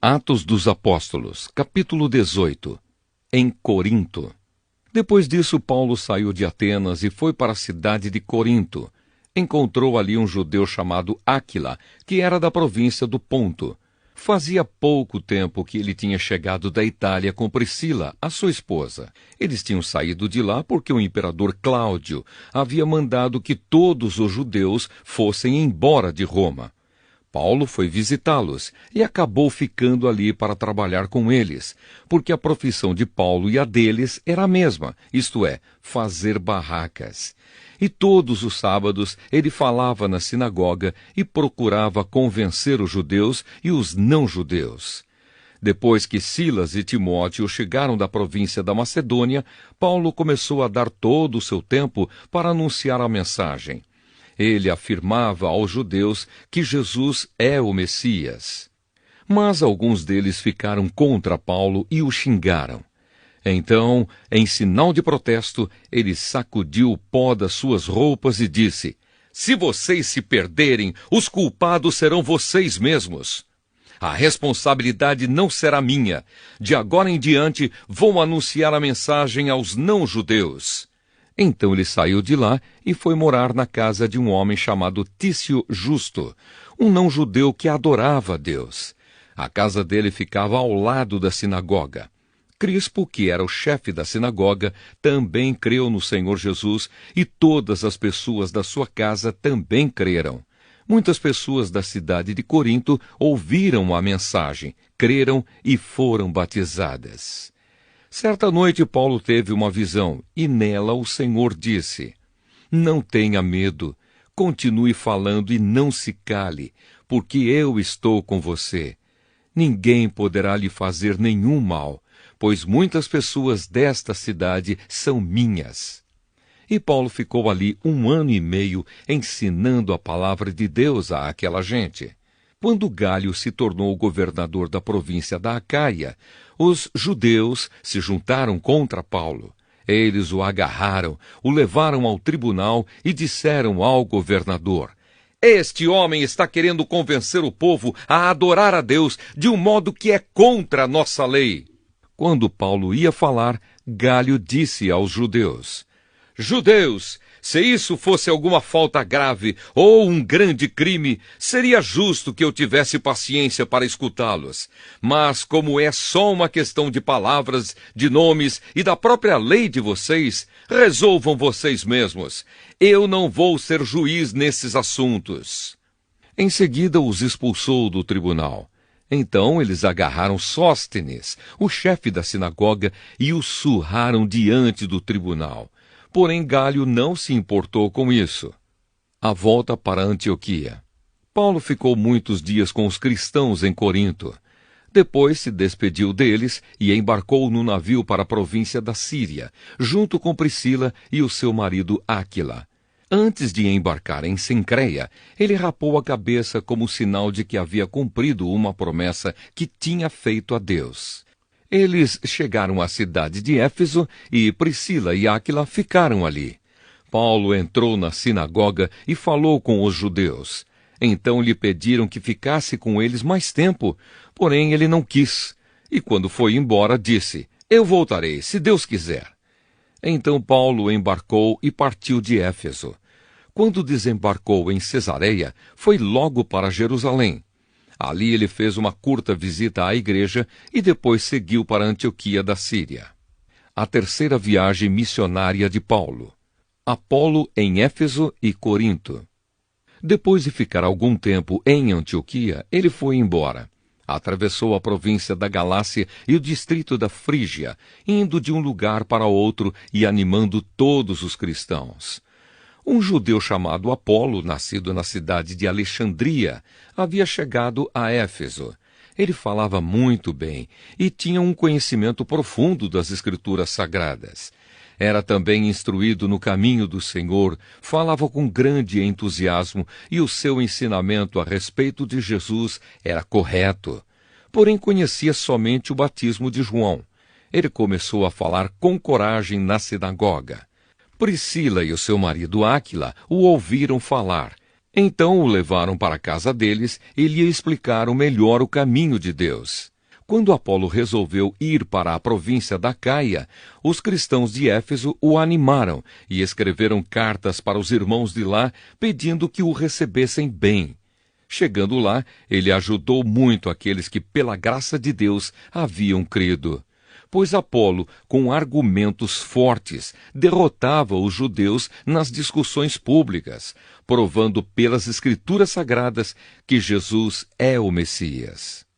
Atos dos Apóstolos, capítulo 18. Em Corinto. Depois disso, Paulo saiu de Atenas e foi para a cidade de Corinto. Encontrou ali um judeu chamado Áquila, que era da província do Ponto. Fazia pouco tempo que ele tinha chegado da Itália com Priscila, a sua esposa. Eles tinham saído de lá porque o imperador Cláudio havia mandado que todos os judeus fossem embora de Roma. Paulo foi visitá-los e acabou ficando ali para trabalhar com eles, porque a profissão de Paulo e a deles era a mesma, isto é, fazer barracas. E todos os sábados ele falava na sinagoga e procurava convencer os judeus e os não-judeus. Depois que Silas e Timóteo chegaram da província da Macedônia, Paulo começou a dar todo o seu tempo para anunciar a mensagem. Ele afirmava aos judeus que Jesus é o Messias. Mas alguns deles ficaram contra Paulo e o xingaram. Então, em sinal de protesto, ele sacudiu o pó das suas roupas e disse: "Se vocês se perderem, os culpados serão vocês mesmos. A responsabilidade não será minha. De agora em diante, vou anunciar a mensagem aos não-judeus." Então ele saiu de lá e foi morar na casa de um homem chamado Tício Justo, um não-judeu que adorava a Deus. A casa dele ficava ao lado da sinagoga. Crispo, que era o chefe da sinagoga, também creu no Senhor Jesus e todas as pessoas da sua casa também creram. Muitas pessoas da cidade de Corinto ouviram a mensagem, creram e foram batizadas. Certa noite Paulo teve uma visão, e nela o Senhor disse: "Não tenha medo, continue falando e não se cale, porque eu estou com você. Ninguém poderá lhe fazer nenhum mal, pois muitas pessoas desta cidade são minhas." E Paulo ficou ali 1 ano e meio ensinando a palavra de Deus àquela gente. Quando Galho se tornou governador da província da Acaia, os judeus se juntaram contra Paulo. Eles o agarraram, o levaram ao tribunal e disseram ao governador: "Este homem está querendo convencer o povo a adorar a Deus de um modo que é contra a nossa lei." Quando Paulo ia falar, Galho disse aos judeus: "Judeus, se isso fosse alguma falta grave ou um grande crime, seria justo que eu tivesse paciência para escutá-los. Mas como é só uma questão de palavras, de nomes e da própria lei de vocês, resolvam vocês mesmos. Eu não vou ser juiz nesses assuntos." Em seguida os expulsou do tribunal. Então eles agarraram Sóstenes, o chefe da sinagoga, e o surraram diante do tribunal. Porém, Galho não se importou com isso. A volta para Antioquia. Paulo ficou muitos dias com os cristãos em Corinto. Depois se despediu deles e embarcou no navio para a província da Síria, junto com Priscila e o seu marido Áquila. Antes de embarcar em Cencreia, ele rapou a cabeça como sinal de que havia cumprido uma promessa que tinha feito a Deus. Eles chegaram à cidade de Éfeso e Priscila e Áquila ficaram ali. Paulo entrou na sinagoga e falou com os judeus. Então lhe pediram que ficasse com eles mais tempo, porém ele não quis. E quando foi embora, disse: "Eu voltarei, se Deus quiser." Então Paulo embarcou e partiu de Éfeso. Quando desembarcou em Cesareia, foi logo para Jerusalém. Ali ele fez uma curta visita à igreja e depois seguiu para Antioquia da Síria. A terceira viagem missionária de Paulo. Apolo em Éfeso e Corinto. Depois de ficar algum tempo em Antioquia, ele foi embora. Atravessou a província da Galácia e o distrito da Frígia, indo de um lugar para outro e animando todos os cristãos. Um judeu chamado Apolo, nascido na cidade de Alexandria, havia chegado a Éfeso. Ele falava muito bem e tinha um conhecimento profundo das Escrituras Sagradas. Era também instruído no caminho do Senhor, falava com grande entusiasmo e o seu ensinamento a respeito de Jesus era correto. Porém, conhecia somente o batismo de João. Ele começou a falar com coragem na sinagoga. Priscila e o seu marido Áquila o ouviram falar. Então o levaram para a casa deles e lhe explicaram melhor o caminho de Deus. Quando Apolo resolveu ir para a província da Caia, os cristãos de Éfeso o animaram e escreveram cartas para os irmãos de lá, pedindo que o recebessem bem. Chegando lá, ele ajudou muito aqueles que, pela graça de Deus, haviam crido. Pois Apolo, com argumentos fortes, derrotava os judeus nas discussões públicas, provando pelas Escrituras Sagradas que Jesus é o Messias.